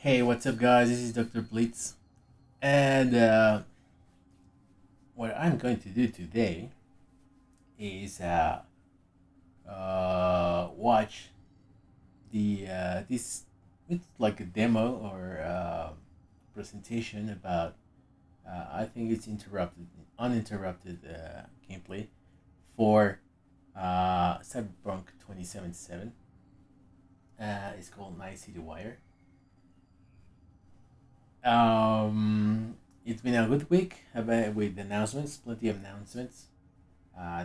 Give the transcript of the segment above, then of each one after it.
Hey, what's up, guys? This is Dr. Blitz, and what I'm going to do today is watch the this it's like a demo or presentation about I think it's uninterrupted gameplay for Cyberpunk 2077. It's called Night City Wire. It's been a good week with announcements, plenty of announcements.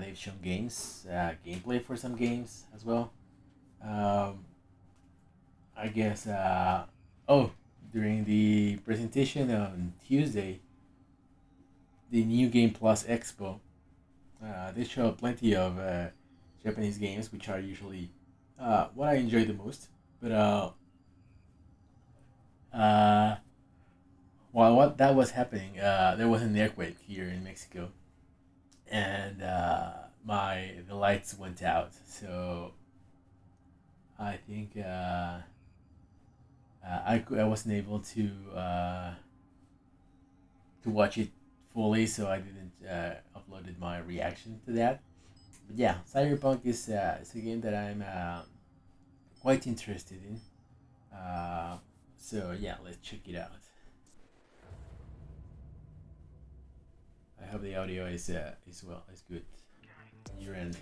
They've shown games, gameplay for some games as well. Um, I guess. Oh, during the presentation on Tuesday, the New Game Plus Expo, they show plenty of Japanese games, which are usually what I enjoy the most. But uh, while what that was happening, there was an earthquake here in Mexico, and my the lights went out. So I think I wasn't able to watch it fully, so I didn't uploaded my reaction to that. But yeah, Cyberpunk is a game that I'm quite interested in. So yeah, let's check it out. I hope the audio is good. Your end.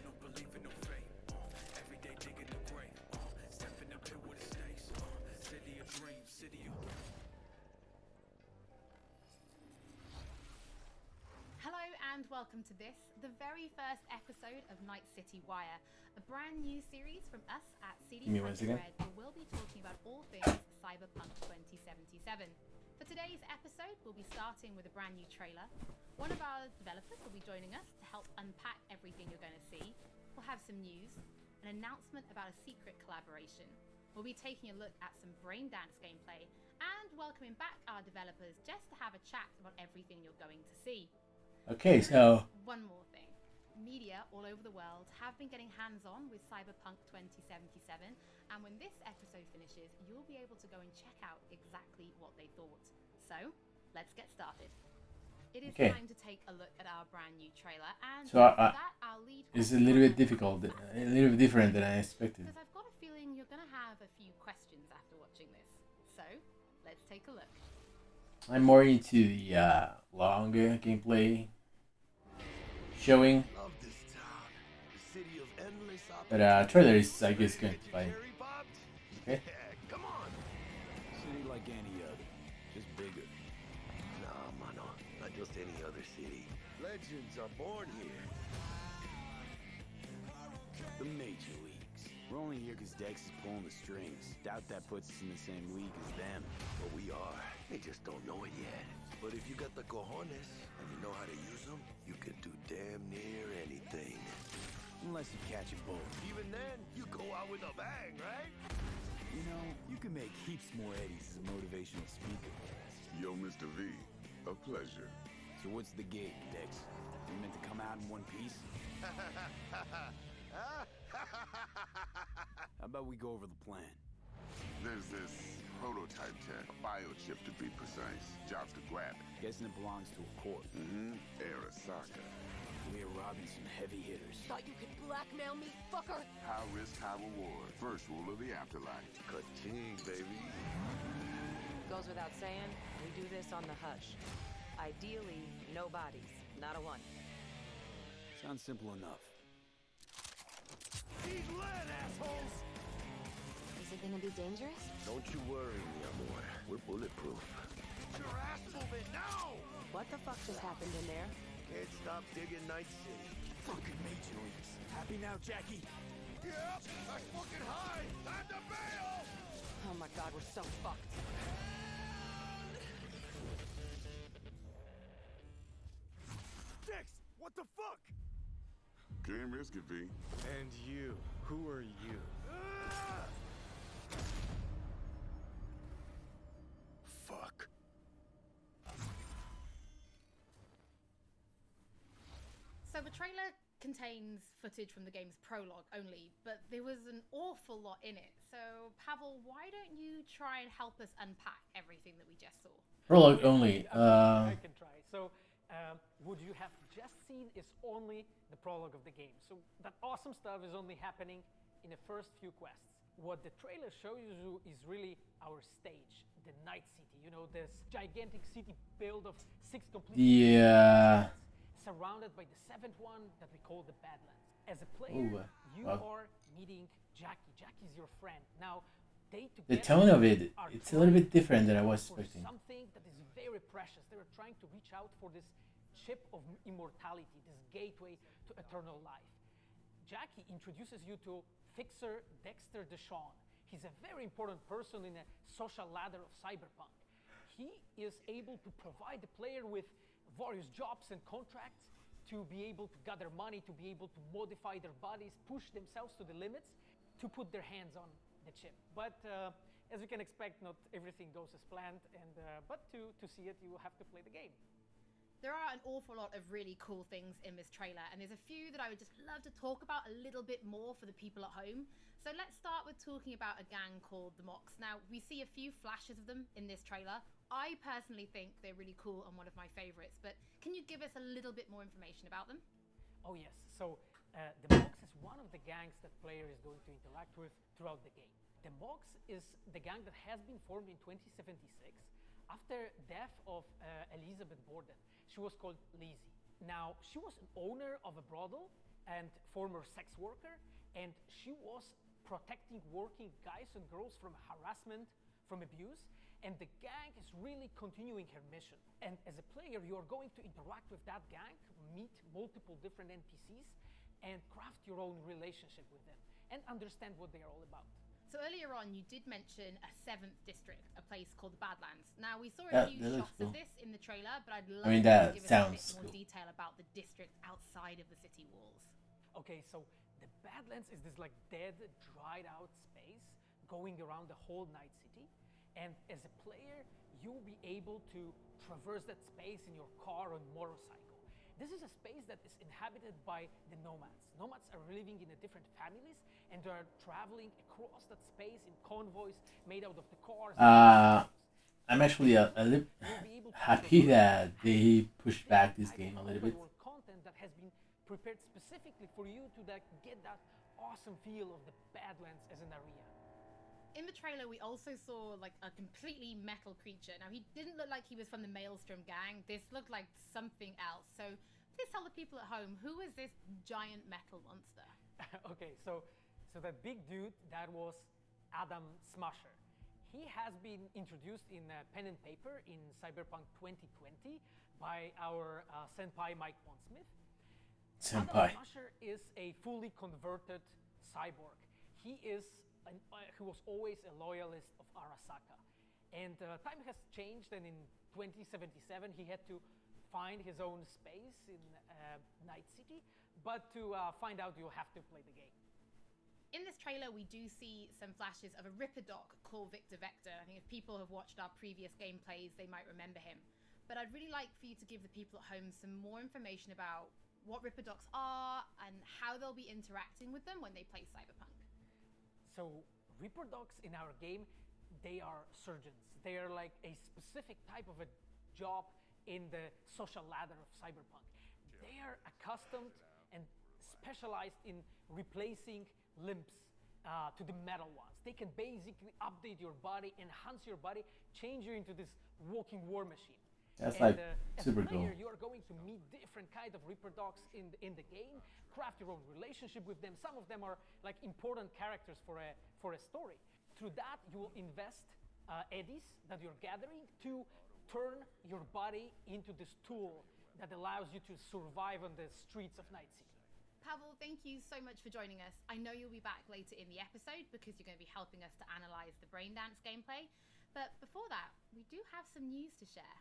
Hello and welcome to this, the very first episode of Night City Wire, a brand new series from us at CD Give me 1 second. Red, where we'll be talking about all things Cyberpunk 2077. For today's episode, we'll be starting with a brand new trailer. One of our developers will be joining us to help unpack everything you're going to see. We'll have some news, an announcement about a secret collaboration. We'll be taking a look at some brain dance gameplay and welcoming back our developers just to have a chat about everything you're going to see. Okay, so One more thing. Media all over the world have been getting hands-on with Cyberpunk 2077, and when this episode finishes, you'll be able to go and check out exactly what they thought. So, let's get started. It is Okay. time to take a look at our brand new trailer, and So, for that, our lead it's a question little bit is difficult, a fantastic. little bit different than I expected. Because I've got a feeling you're going to have a few questions after watching this. So, let's take a look. I'm more into the longer gameplay showing, Love this town. The city of endless but opportunity. trailer is I guess going Ready to get buy. your cherry popped? Okay. Yeah, come on. City like any other, just bigger. Nah, mano, not just any other city. Legends are born here. The major leagues. We're only here because Dex is pulling the strings. Doubt that puts us in the same league as them. But we are. They just don't know it yet. But if you got the cojones and you know how to use them, you can do damn near anything. Unless you catch a bullet. Even then, you go out with a bang, right? You know, you can make heaps more eddies as a motivational speaker. Yo, Mr. V, a pleasure. So what's the gig, Dex? You meant to come out in one piece? How about we go over the plan? There's this prototype tech, a biochip to be precise. Job's to grab it. Guessing it belongs to a corp. Arasaka. We're robbing some heavy hitters. Thought you could blackmail me, fucker? High risk, high reward. First rule of the afterlife. Ka-ching, baby. Goes without saying, we do this on the hush. Ideally, no bodies, not a one. Sounds simple enough. He's lead, assholes! Is it gonna be dangerous? Don't you worry, mi amor. We're bulletproof. Your ass moving now! What the fuck just happened in there? Can't stop digging Night City. Fucking major leagues. Happy now, Jackie? Yep, that's fucking high! Time to bail! Oh my god, we're so fucked. Dex, what the fuck? Can't risk it, V. And you, who are you? Fuck. So the trailer contains footage from the game's prologue only, but there was an awful lot in it. So, Pavel, why don't you try and help us unpack everything that we just saw? Prologue only. I can try. So, what you have just seen is only the prologue of the game. So that awesome stuff is only happening in the first few quests. What the trailer shows you is really our stage, the Night City. You know, this gigantic city built of 6 complete Yeah. surrounded by the 7th one that we call the Badlands. As a player, Ooh, you wow. are meeting Jackie. Jackie's your friend. Now, they The together tone of it, are it's a little bit trying different than I was for expecting. something that is very precious. They are trying to reach out for this chip of immortality, this gateway to eternal life. Jackie introduces you to Fixer Dexter Deshawn. He's a very important person in a social ladder of Cyberpunk. He is able to provide the player with various jobs and contracts to be able to gather money, to be able to modify their bodies, push themselves to the limits, to put their hands on the chip. But as you can expect, not everything goes as planned, and but to see it, you will have to play the game. There are an awful lot of really cool things in this trailer, and there's a few that I would just love to talk about a little bit more for the people at home. So let's start with talking about a gang called the Mox. Now, we see a few flashes of them in this trailer. I personally think they're really cool and one of my favorites, but can you give us a little bit more information about them? Oh yes, so the Mox is one of the gangs that player is going to interact with throughout the game. The Mox is the gang that has been formed in 2076 after death of Elizabeth Borden. She was called Lizzie. Now, she was an owner of a brothel and former sex worker, and she was protecting working guys and girls from harassment, from abuse, and the gang is really continuing her mission. And as a player, you are going to interact with that gang, meet multiple different NPCs, and craft your own relationship with them, and understand what they are all about. So earlier on, you did mention a 7th district, a place called the Badlands. Now, we saw a That few looks shots cool. of this in the trailer, but I'd love I mean, you that to give us a sounds bit more cool. detail about the district outside of the city walls. Okay, so the Badlands is this like dead, dried out space going around the whole Night City. And as a player, you'll be able to traverse that space in your car or motorcycle. This is a space that is inhabited by the nomads. Nomads are living in different families, and they are traveling across that space in convoys made out of the cars. I'm actually a little happy that they pushed back this game a little bit. Content that has been prepared specifically for you to get that awesome feel of the Badlands as an area. In the trailer, we also saw like a completely metal creature. Now, he didn't look like he was from the Maelstrom gang. This looked like something else. So please tell the people at home, who is this giant metal monster? Okay, so that big dude, that was Adam Smasher. He has been introduced in pen and paper in Cyberpunk 2020 by our senpai Mike Pondsmith. Senpai. Adam Smasher is a fully converted cyborg. He was always a loyalist of Arasaka. And time has changed, and in 2077 he had to find his own space in Night City. But to find out, you'll have to play the game. In this trailer, we do see some flashes of a Ripper Doc called Victor Vector. I think if people have watched our previous gameplays, they might remember him. But I'd really like for you to give the people at home some more information about what Ripper Docs are and how they'll be interacting with them when they play Cyberpunk. So Reaper Dogs in our game, they are surgeons. They are like a specific type of a job in the social ladder of Cyberpunk. They are accustomed and specialized in replacing limbs to the metal ones. They can basically update your body, enhance your body, change you into this walking war machine. That's like super as a player, cool. you are going to meet different kind of Reaper Dogs in the game, craft your own relationship with them. Some of them are like important characters for a story. Through that, you will invest eddies that you're gathering to turn your body into this tool that allows you to survive on the streets of Night City. Pavel, thank you so much for joining us. I know you'll be back later in the episode because you're going to be helping us to analyze the Braindance gameplay. But before that, we do have some news to share.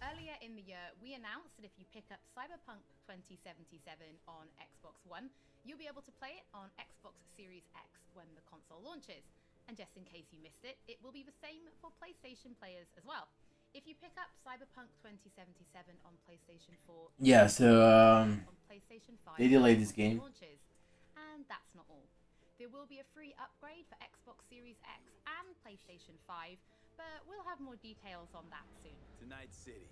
Earlier in the year, we announced that if you pick up Cyberpunk 2077 on Xbox One, you'll be able to play it on Xbox Series X when the console launches. And just in case you missed it, it will be the same for PlayStation players as well. If you pick up Cyberpunk 2077 on PlayStation 4, Yeah, so on PlayStation 5 they delayed this when it game. launches. And that's not all. There will be a free upgrade for Xbox Series X and PlayStation 5, but we'll have more details on that soon. Tonight's City.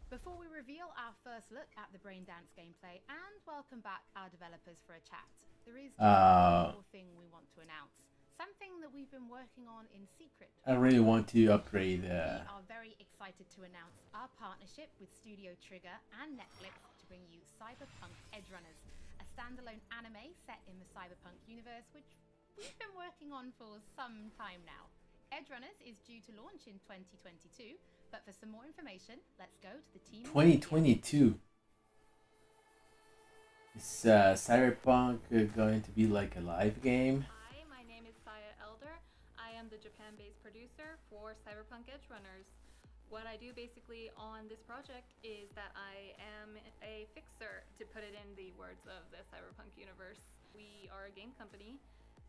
Before we reveal our first look at the Braindance gameplay and welcome back our developers for a chat, there is just one more thing we want to announce. Something that we've been working on in secret. I really want to upgrade. We are very excited to announce our partnership with Studio Trigger and Netflix to bring you Cyberpunk Edgerunners, a standalone anime set in the Cyberpunk universe, which we've been working on for some time now. Edgerunners is due to launch in 2022, but for some more information, let's go to the team. 2022. Is Cyberpunk going to be like a live game? Hi, my name is Saya Elder. I am the Japan-based producer for Cyberpunk Edgerunners. What I do basically on this project is that I am a fixer, to put it in the words of the Cyberpunk universe. We are a game company.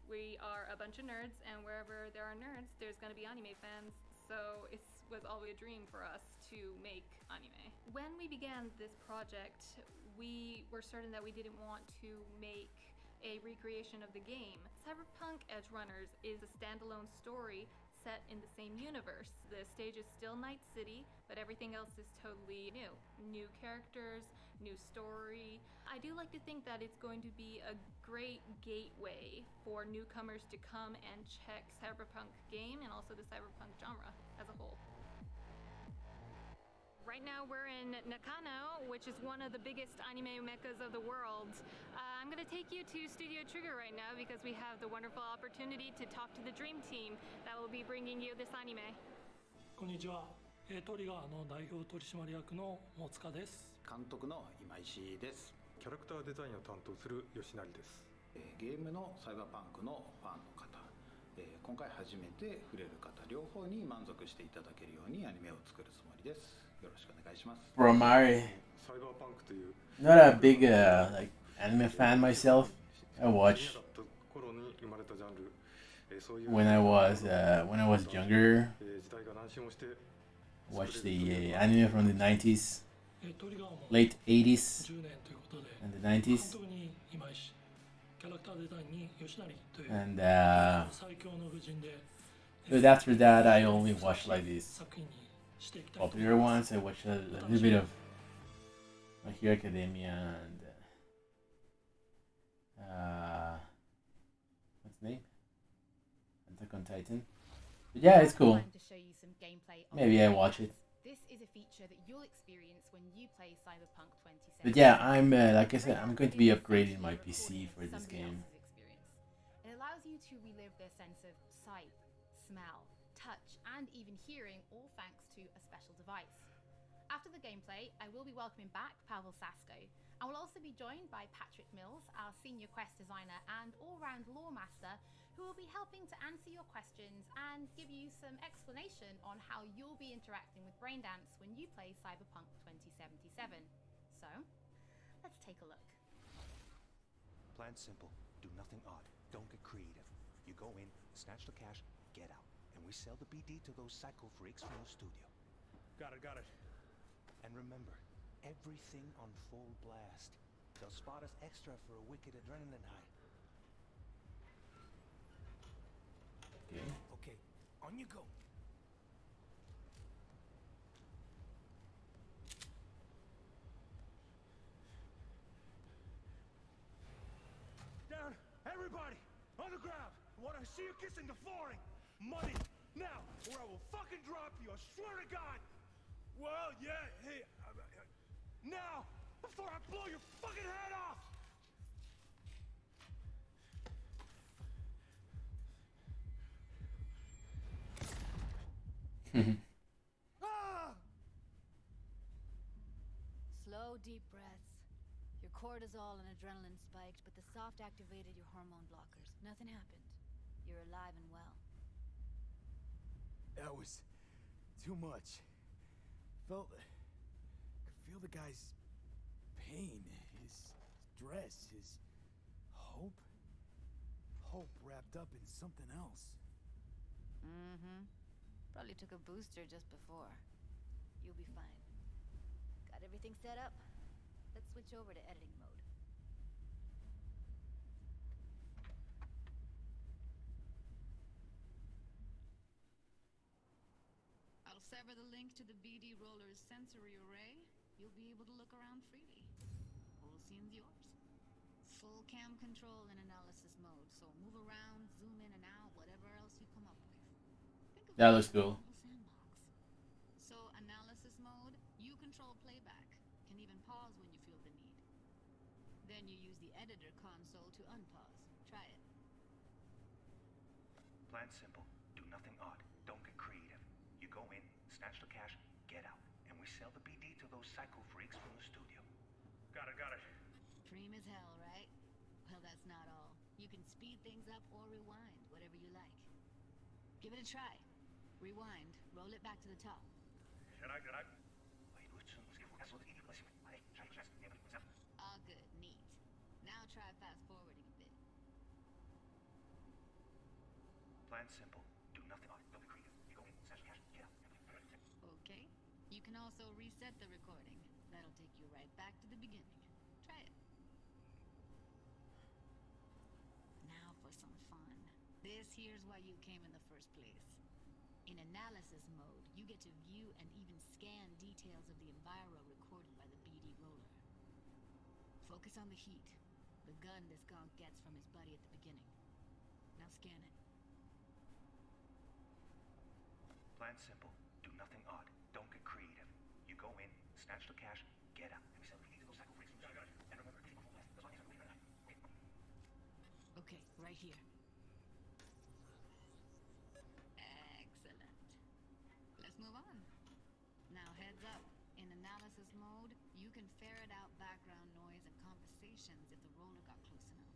We are a bunch of nerds, and wherever there are nerds, there's going to be anime fans. So it was always a dream for us to make anime. When we began this project, we were certain that we didn't want to make a recreation of the game. Cyberpunk Edgerunners is a standalone story set in the same universe. The stage is still Night City, but everything else is totally new. New characters, new story. I do like to think that it's going to be a great gateway for newcomers to come and check Cyberpunk game and also the Cyberpunk genre as a whole. Right now we're in Nakano, which is one of the biggest anime meccas of the world. I'm going to take you to Studio Trigger right now because we have the wonderful opportunity to talk to the dream team that will be bringing you this anime. こんにちは。トリガーの代表取締役の大塚です。監督の今石です。キャラクターデザインを担当する吉成です。ゲームのサイバーパンクのファンの方、今回初めて触れる方両方に満足していただけるようにアニメを作るつもりです。よろしくお願いします。From my not a big like anime fan myself. I watched when I was younger. Watched the anime from the 90s, late 80s, and the 90s. And but after that, I only watched like these popular ones. I watched a little bit of My Hero Academia and what's the name? Attack on Titan. But yeah, it's cool. Maybe I watch it. This is a feature that you'll experience when you play Cyberpunk 2077. But yeah, I'm like I said, I'm going to be upgrading my PC for this game. It allows you to relive their sense of sight, smell, touch, and even hearing, all thanks to a special device. After the gameplay, I will be welcoming back Pavel Sasko, and we'll also be joined by Patrick Mills, our senior quest designer and all-round lore master, who will be helping to answer your questions and give you some explanation on how you'll be interacting with Braindance when you play Cyberpunk 2077. So, let's take a look. Plan simple. Do nothing odd. Don't get creative. You go in, snatch the cash, get out. And we sell the BD to those psycho freaks from the studio. Got it. And remember, everything on full blast. They'll spot us extra for a wicked adrenaline high. Okay, on you go. Down, everybody, on the ground. I want to see you kissing the flooring. Money, now, or I will fucking drop you. I swear to God. Well, yeah, hey, now, before I blow your fucking head off. Slow, deep breaths. Your cortisol and adrenaline spiked, but the soft activated your hormone blockers. Nothing happened. You're alive and well. That was too much. Could feel the guy's pain, his stress, his hope. Hope wrapped up in something else. Mm-hmm. Probably took a booster just before. You'll be fine. Got everything set up? Let's switch over to editing mode. Sever the link to the BD roller's sensory array, you'll be able to look around freely. Whole scene's yours. Full cam control in analysis mode, so move around, zoom in and out, whatever else you come up with. Think of That it looks as a cool. little sandbox. So analysis mode, you control playback. Can even pause when you feel the need. Then you use the editor console to unpause. Try it. Plan simple. Do nothing odd. Don't get creative. You go in, snatch the cash, get out. And we sell the BD to those psycho freaks from the studio. Got it. Preem as hell, right? Well, that's not all. You can speed things up or rewind, whatever you like. Give it a try. Rewind. Roll it back to the top. Can I? All good. Neat. Now try fast forwarding a bit. Plan simple. Do nothing odd. Don't get creative. You go in, snatch the cash, get out. Okay. You can also reset the recording. That'll take you right back to the beginning. Try it. Now for some fun. This here's why you came in the first place. In analysis mode, you get to view and even scan details of the enviro recorded by the BD roller. Focus on the heat, the gun this gonk gets from his buddy at the beginning. Now scan it. Plan simple. Do nothing odd. Don't get creative. You go in, snatch the cash, get out. And we sell the BD to those psycho freaks from the studio. And remember, these people last. That's why you have to Okay, right here. Excellent. Let's move on. Now heads up. In analysis mode, you can ferret out background noise and conversations if the roller got close enough.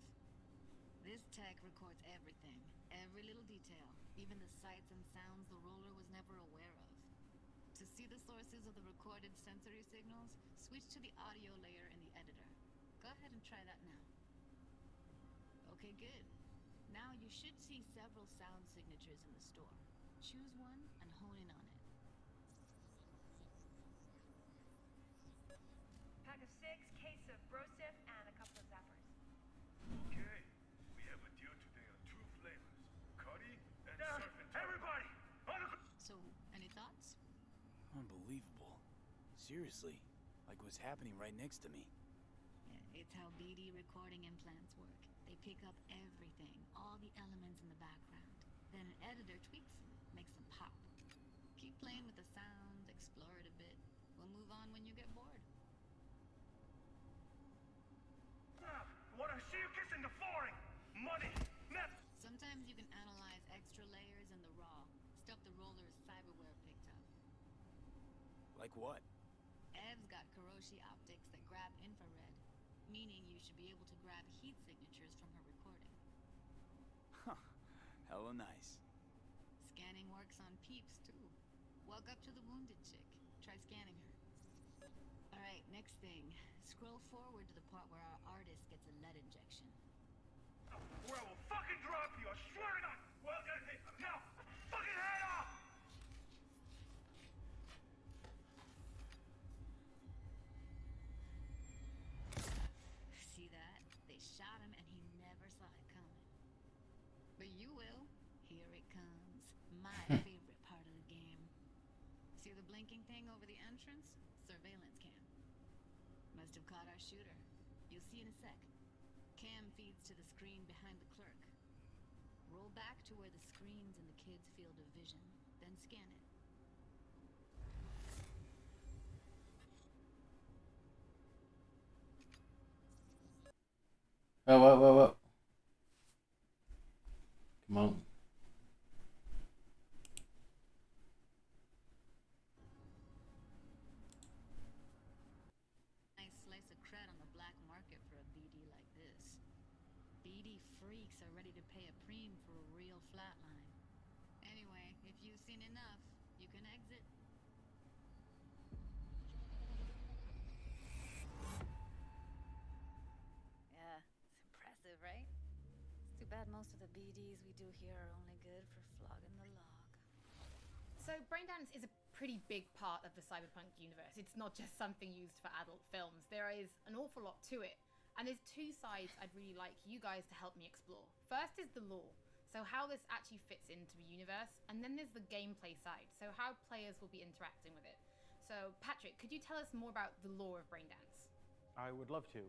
This tech records everything, every little detail, even the sights and sounds the roller was never aware of. To see the sources of the recorded sensory signals, switch to the audio layer in the editor. Go ahead and try that now. Okay, good. Now you should see several sound signatures in the store. Choose one and hone in on it. Pack of 6, case of Brosif, and a couple of zappers. Okay, we have a deal today on 2 flavors. Cuddy and surf and everybody! So, any thoughts? Unbelievable. Seriously, like what's happening right next to me. Yeah, it's how BD recording implants work. They pick up everything, all the elements in the background. Then an editor tweaks them, makes them pop. Keep playing with the sound, explore it a bit. We'll move on when you get bored. Wanna see you kissing the flooring? Money! Net! Sometimes you can analyze extra layers in the raw, stuff the roller's cyberware picked up. Like what? Ev's got Kuroshi optics that grab infrared, meaning you should be able to grab heat signatures from her recording. Huh. Hella nice. Scanning works on peeps, too. Walk up to the wounded chick. Try scanning her. Alright, next thing. Scroll forward to the part where our artist gets a lead injection. Or I will fucking drop you, I swear to God! Well, now, fucking head off! See that? They shot him and he never saw it coming. But you will. Here it comes. My favorite part of the game. See the blinking thing over the entrance? Surveillance cam. Must have caught our shooter. You'll see in a sec. Cam feeds to the screen behind the clerk. Roll back to where the screen's in the kid's field of vision, then scan it. Whoa. Come on. Nice slice of cred on the black market for a BD like this. BD freaks are ready to pay a preem for a real flatline. Anyway, if you've seen enough, you can exit. Yeah, it's impressive, right? It's too bad most of the BDs we do here are only good for flogging the log. So Braindance is a pretty big part of the Cyberpunk universe. It's not just something used for adult films. There is an awful lot to it. And there's two sides I'd really like you guys to help me explore. First is the lore. So how this actually fits into the universe, and then there's the gameplay side, so how players will be interacting with it. So Patrick, could you tell us more about the lore of Braindance? I would love to.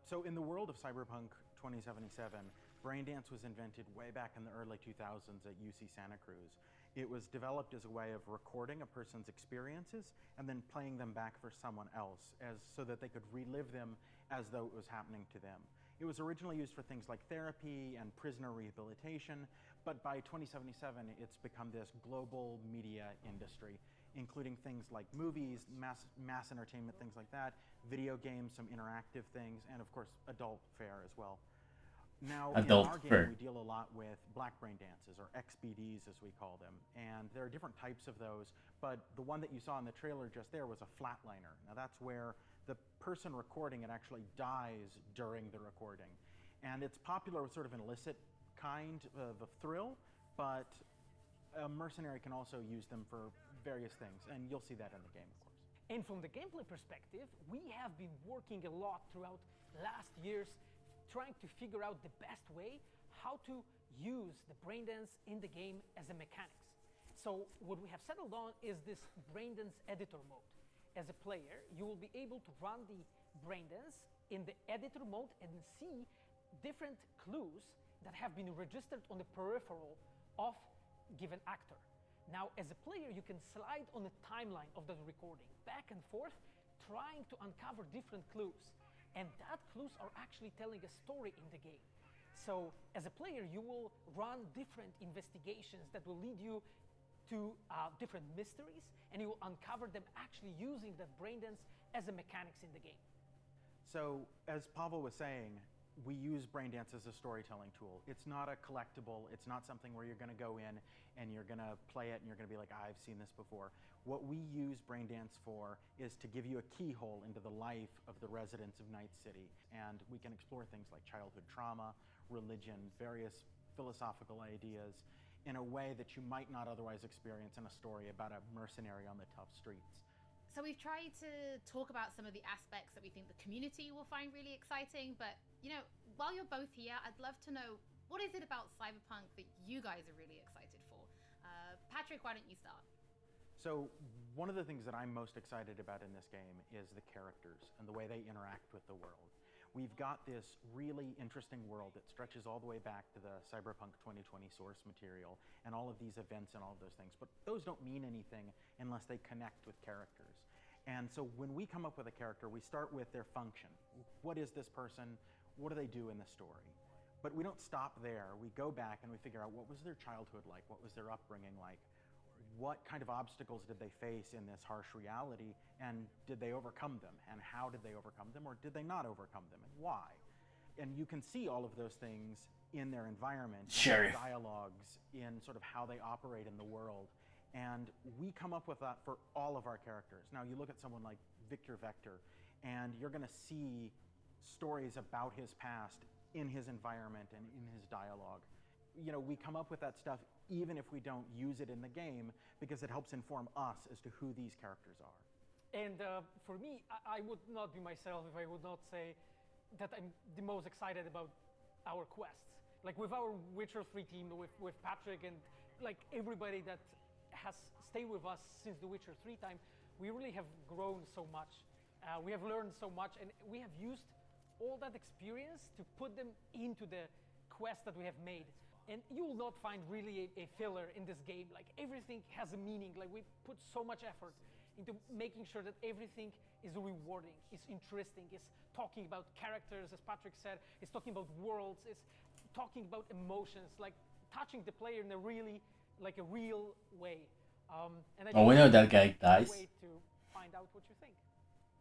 So in the world of Cyberpunk 2077, Braindance was invented way back in the early 2000s at UC Santa Cruz. It was developed as a way of recording a person's experiences and then playing them back for someone else so that they could relive them as though it was happening to them. It was originally used for things like therapy and prisoner rehabilitation, but by 2077, it's become this global media industry, including things like movies, mass entertainment, things like that, video games, some interactive things, and of course, adult fare as well. Now, Adult in our fare. game, we deal a lot with black brain dances, or XBDs as we call them, and there are different types of those, but the one that you saw in the trailer just there was a flatliner. Now that's where the person recording it actually dies during the recording. And it's popular with sort of an illicit kind of a thrill, but a mercenary can also use them for various things, and you'll see that in the game, of course. And from the gameplay perspective, we have been working a lot throughout last years trying to figure out the best way how to use the Braindance in the game as a mechanics. So what we have settled on is this Braindance editor mode. As a player, you will be able to run the Braindance in the editor mode and see different clues that have been registered on the peripheral of given actor. Now, as a player, you can slide on the timeline of the recording back and forth, trying to uncover different clues. And that clues are actually telling a story in the game. So as a player, you will run different investigations that will lead you to different mysteries, and you will uncover them actually using that Braindance as a mechanics in the game. So as Pavel was saying, we use Braindance as a storytelling tool. It's not a collectible. It's not something where you're going to go in and you're going to play it and you're going to be like, I've seen this before. What we use Braindance for is to give you a keyhole into the life of the residents of Night City. And we can explore things like childhood trauma, religion, various philosophical ideas in a way that you might not otherwise experience in a story about a mercenary on the tough streets. So we've tried to talk about some of the aspects that we think the community will find really exciting, but while you're both here, I'd love to know, what is it about Cyberpunk that you guys are really excited for? Patrick, why don't you start? So one of the things that I'm most excited about in this game is the characters and the way they interact with the world. We've got this really interesting world that stretches all the way back to the Cyberpunk 2020 source material and all of these events and all of those things, but those don't mean anything unless they connect with characters. And so when we come up with a character, we start with their function. What is this person? What do they do in the story? But we don't stop there. We go back and we figure out, what was their childhood like? What was their upbringing like? What kind of obstacles did they face in this harsh reality, and did they overcome them? And how did they overcome them, or did they not overcome them, and why? And you can see all of those things in their environment, in their dialogues, in sort of how they operate in the world. And we come up with that for all of our characters. Now, you look at someone like Victor Vector, and you're going to see stories about his past in his environment and in his dialogue. We come up with that stuff even if we don't use it in the game, because it helps inform us as to who these characters are. And for me, I would not be myself if I would not say that I'm the most excited about our quests. Like with our Witcher 3 team, with Patrick and like everybody that has stayed with us since the Witcher 3 time, we really have grown so much. We have learned so much, and we have used all that experience to put them into the quest that we have made. And you will not find really a filler in this game. Like everything has a meaning. Like we put so much effort into making sure that everything is rewarding, is interesting, is talking about characters, as Patrick said, is talking about worlds, is talking about emotions, like touching the player in a really, like a real way. And we know that guy dies. Way to find out what you think.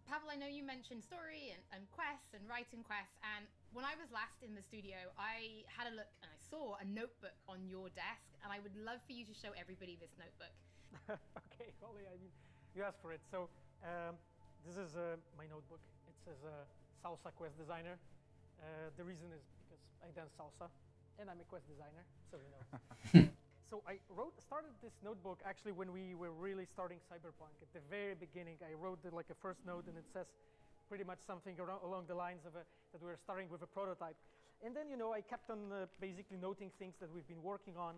Pavel, I know you mentioned story and quests and writing quests, and when I was last in the studio, I had a look and I saw a notebook on your desk, and I would love for you to show everybody this notebook. Okay, Holly, I mean, you asked for it. So this is my notebook. It says Salsa Quest Designer. The reason is because I dance salsa, and I'm a quest designer, so you know. So I started this notebook actually when we were really starting Cyberpunk. At the very beginning, I wrote like a first note, and it says pretty much something along the lines of that we were starting with a prototype. And then, I kept on basically noting things that we've been working on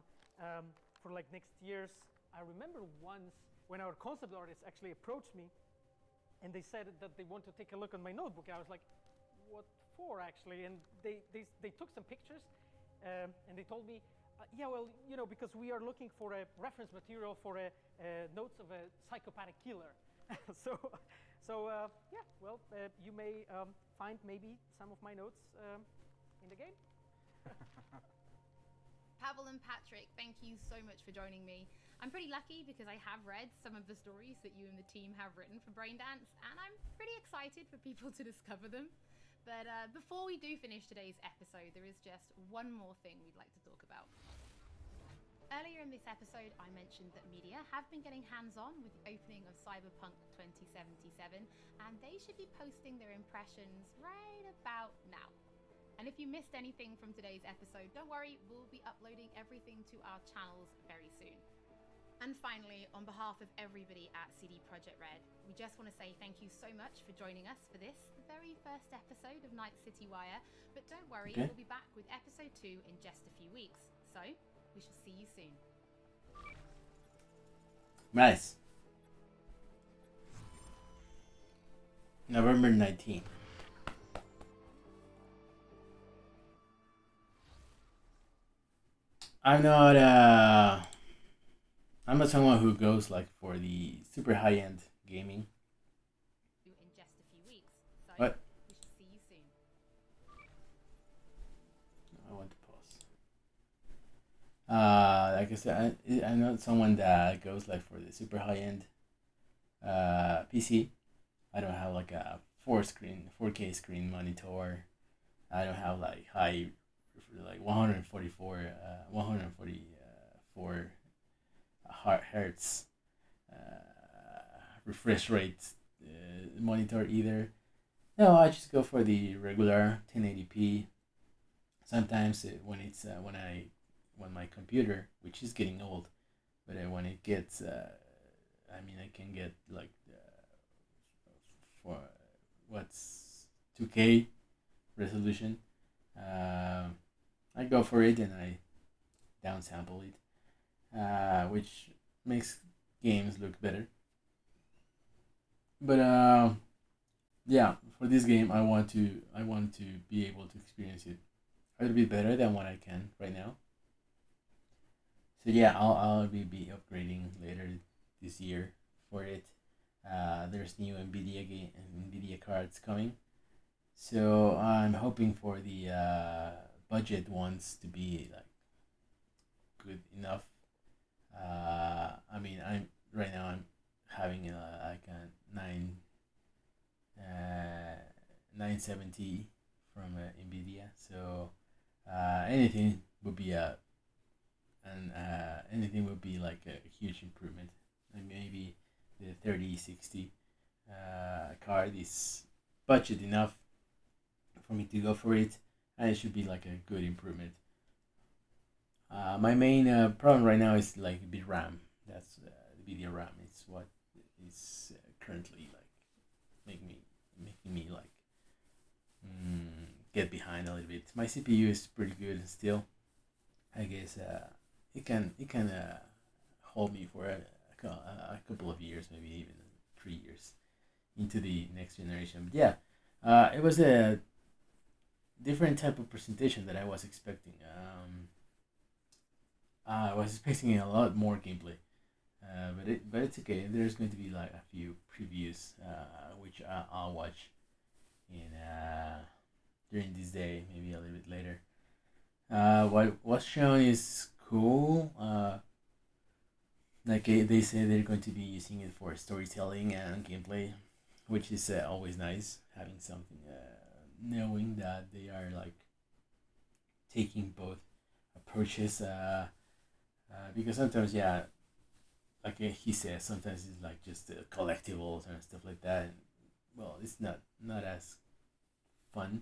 for like next years. I remember once when our concept artists actually approached me and they said that they want to take a look on my notebook. I was like, what for actually? And they took some pictures and they told me, yeah, well, because we are looking for a reference material for notes of a psychopathic killer. Yeah, well, you may find maybe some of my notes in the game. Pavel and Patrick, thank you so much for joining me. I'm pretty lucky because I have read some of the stories that you and the team have written for Braindance, and I'm pretty excited for people to discover them. But before we do finish today's episode, there is just one more thing we'd like to talk about. Earlier in this episode, I mentioned that media have been getting hands-on with the opening of Cyberpunk 2077, and they should be posting their impressions right about now. And if you missed anything from today's episode, don't worry, we'll be uploading everything to our channels very soon. And finally, on behalf of everybody at CD Projekt Red, we just want to say thank you so much for joining us for this, the very first episode of Night City Wire. But don't worry, we'll be back with episode 2 in just a few weeks. So, we shall see you soon. Nice. November 19th. I'm not someone who goes like for the super high-end gaming. In just a few weeks. So What? We shall see you soon. I want to pause. Like I said, I'm not someone that goes like for the super high-end PC. I don't have like a 4K screen monitor. I don't have like high, like 144 hertz refresh rate monitor either. No, I just go for the regular 1080p. Sometimes when my computer, which is getting old, but when it gets, I can get like for what's 2K resolution. I go for it and I downsample it, which makes games look better. But yeah, for this game, I want to be able to experience it a little bit better than what I can right now. So yeah, I'll be upgrading later this year for it. There's new NVIDIA cards coming, so I'm hoping for the budget ones to be like good enough. I'm right now I'm having like a 970 from NVIDIA, so anything would be anything would be like a huge improvement. And maybe the 3060 card is budget enough for me to go for it, and it should be like a good improvement. My main problem right now is like bit RAM. That's the video RAM. It's what is currently like making me like get behind a little bit. My CPU is pretty good still. I guess it can hold me for a couple of years, maybe even 3 years into the next generation. But yeah, it was a different type of presentation that I was expecting. I was expecting a lot more gameplay, but it's okay. There's going to be like a few previews, which I'll watch in during this day, maybe a little bit later. What was shown is cool. Like they say they're going to be using it for storytelling and gameplay, which is always nice, having something, knowing that they are like taking both approaches. Because sometimes, yeah, like he says, sometimes it's like just collectibles and stuff like that. And, well, it's not as fun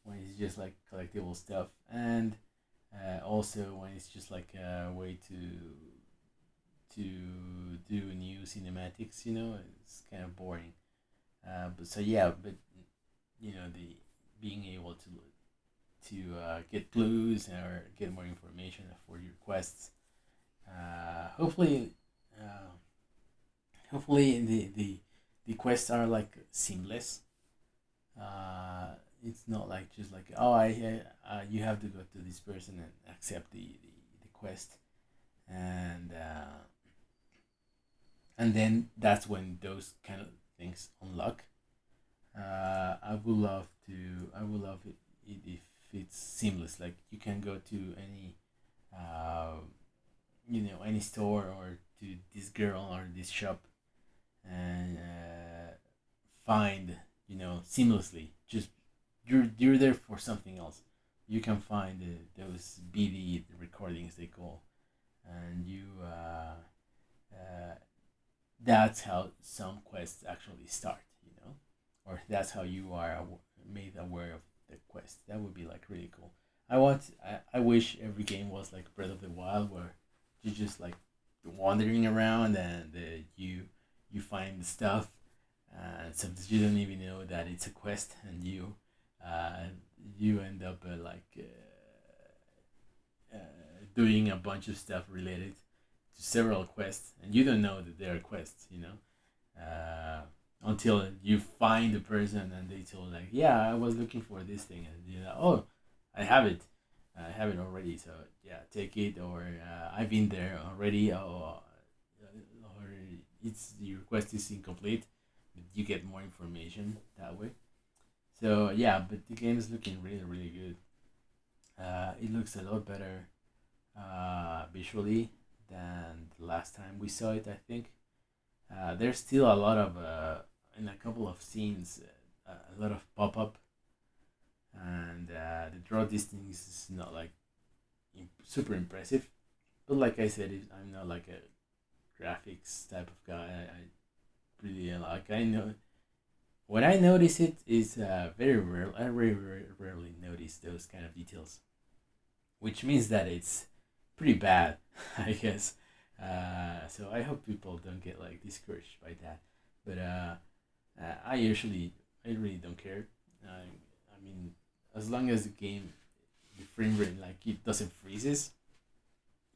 when it's just like collectible stuff, and also when it's just like a way to do new cinematics. It's kind of boring. But the being able to get clues or get more information for your quests. Hopefully, uh, hopefully the quests are like seamless. It's not like just like, oh, you have to go to this person and accept the quest, and then that's when those kind of things unlock. I would love it if it's seamless. Like you can go to any, uh, any store or to this girl or this shop and find, seamlessly. Just you're there for something else. You can find those BD recordings they call, and that's how some quests actually start. Or that's how you are made aware of the quest. That would be like really cool. I wish every game was like Breath of the Wild, where you're just like wandering around and you find stuff, and sometimes you don't even know that it's a quest, and you end up doing a bunch of stuff related to several quests, and you don't know that they're quests. Until you find the person and they told like, yeah, I was looking for this thing, and oh, I have it already, so yeah, take it, or I've been there already, or it's your request is incomplete, but you get more information that way. So yeah, but the game is looking really really good. It looks a lot better visually than the last time we saw it, I think. There's still a lot of in a couple of scenes, a lot of pop up, and the draw distance is not like super impressive. But like I said, I'm not like a graphics type of guy. I really like. I know when I notice it is very rare. I rarely notice those kind of details, which means that it's pretty bad, I guess. So I hope people don't get like discouraged by that. But I really don't care. I mean, as long as the frame rate like it doesn't freezes,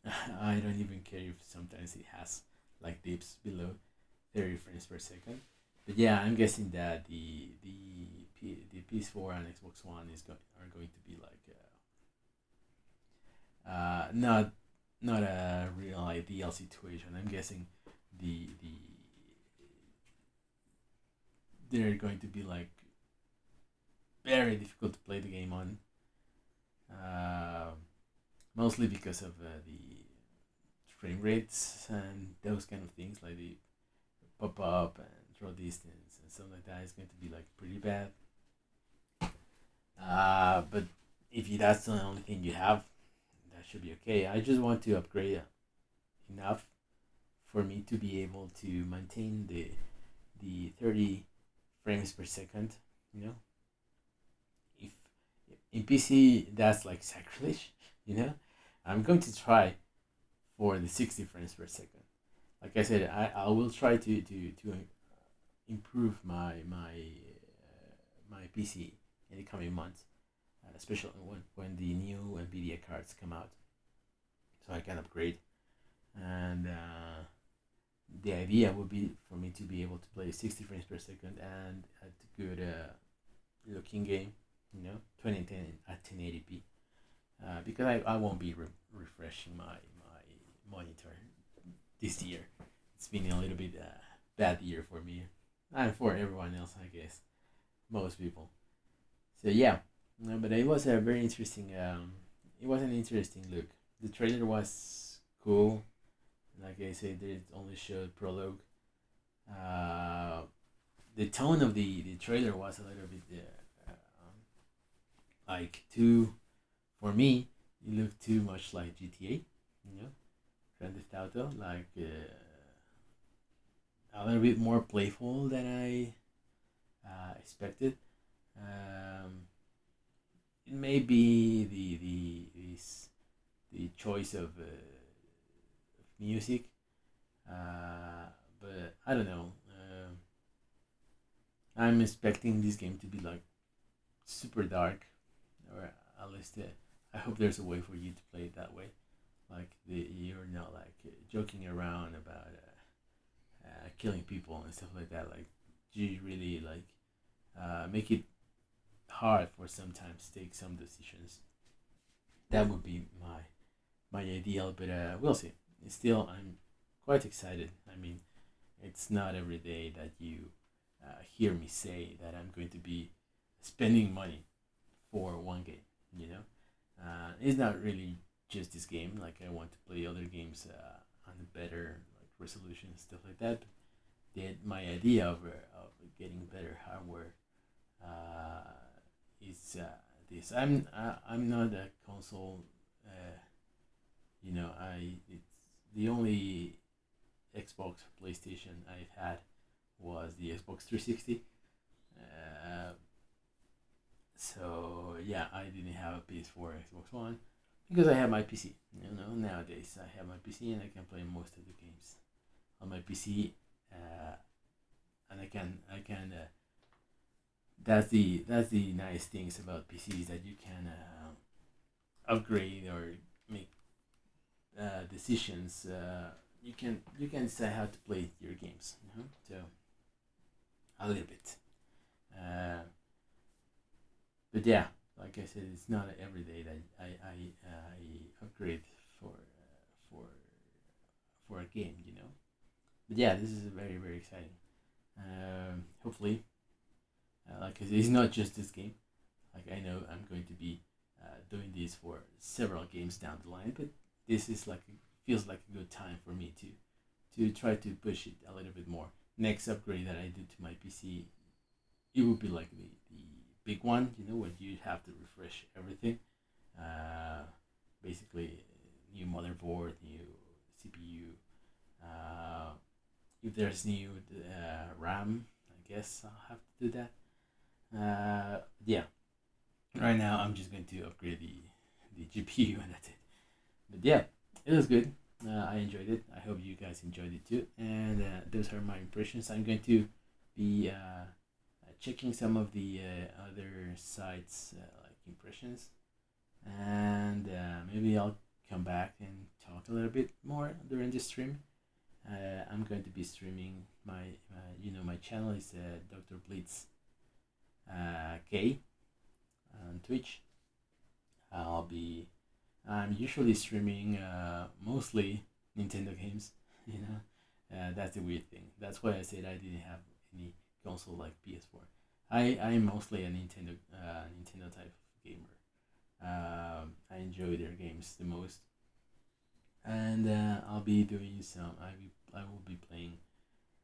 I don't even care if sometimes it has like dips below 30 frames per second. But yeah, I'm guessing that the PS4 and Xbox One are going to be like not a real ideal situation. I'm guessing the they're going to be like very difficult to play the game on. Uh, Mostly because of the frame rates and those kind of things, like the pop up and draw distance and stuff like that. Is going to be like pretty bad. But if that's the only thing you have, that should be okay. I just want to upgrade enough for me to be able to maintain the 30 frames per second. You know, if in PC that's like sacrilege. I'm going to try for the 60 frames per second. Like I said, I will try to improve my PC in the coming months, especially when the new Nvidia cards come out, so I can upgrade. And the idea would be for me to be able to play 60 frames per second and at good looking game, 2010 at 1080p. Because I won't be refreshing my monitor this year. It's been a little bit bad year for me and for everyone else, I guess, most people. So yeah, no, but it was a very interesting. It was an interesting look. The trailer was cool. Like I said, it only showed prologue. Uh, the tone of the trailer was a little bit like too, for me, it looked too much like GTA, Grand Theft Auto, like a little bit more playful than I expected. It may be the choice of music, but I don't know. I'm expecting this game to be like super dark or at least I hope there's a way for you to play it that way. Like you're not like joking around about killing people and stuff like that. Like you really like make it hard for sometimes take some decisions. That would be my ideal, but we'll see. Still, I'm quite excited. I mean, it's not every day that you hear me say that I'm going to be spending money for one game. You know, it's not really just this game. Like I want to play other games on a better like resolution and stuff like that. My idea of getting better hardware is this. I'm not a console. You know, it's the only Xbox PlayStation I've had was the Xbox 360. Uh, so yeah, I didn't have a PS4, Xbox One because I have my PC. You know, nowadays I have my PC and I can play most of the games on my PC. And I can. That's the nice things about PCs that you can upgrade or make decisions. You can decide how to play your games. You know? So a little bit. But yeah, like I said, it's not every day that I upgrade for for a game. You know. But yeah, this is very very exciting. Hopefully, like I said, it's not just this game. Like I know I'm going to be doing this for several games down the line, but this is like feels like a good time for me to try to push it a little bit more. Next upgrade that I do to my PC, it would be like the big one, you know, where you have to refresh everything. Uh, Basically, new motherboard, new CPU. If there's new RAM, I guess I'll have to do that. Yeah, right now I'm just going to upgrade the GPU and that's it. But yeah, it was good. I enjoyed it. I hope you guys enjoyed it too. And those are my impressions. I'm going to be checking some of the other sites like impressions, and maybe I'll come back and talk a little bit more during this stream. I'm going to be streaming my channel is Dr. Blitz K on Twitch. I'm usually streaming mostly Nintendo games. You know, that's the weird thing. That's why I said I didn't have any console like PS4. I'm mostly a Nintendo type of gamer. I enjoy their games the most, and I'll be doing some. I will be playing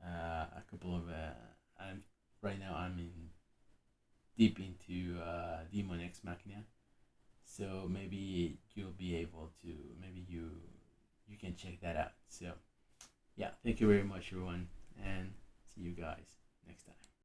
a couple of. Right now I'm in deep into Demon X Machina, so maybe you'll be able to. Maybe you can check that out. So yeah, thank you very much, everyone, and see you guys next time.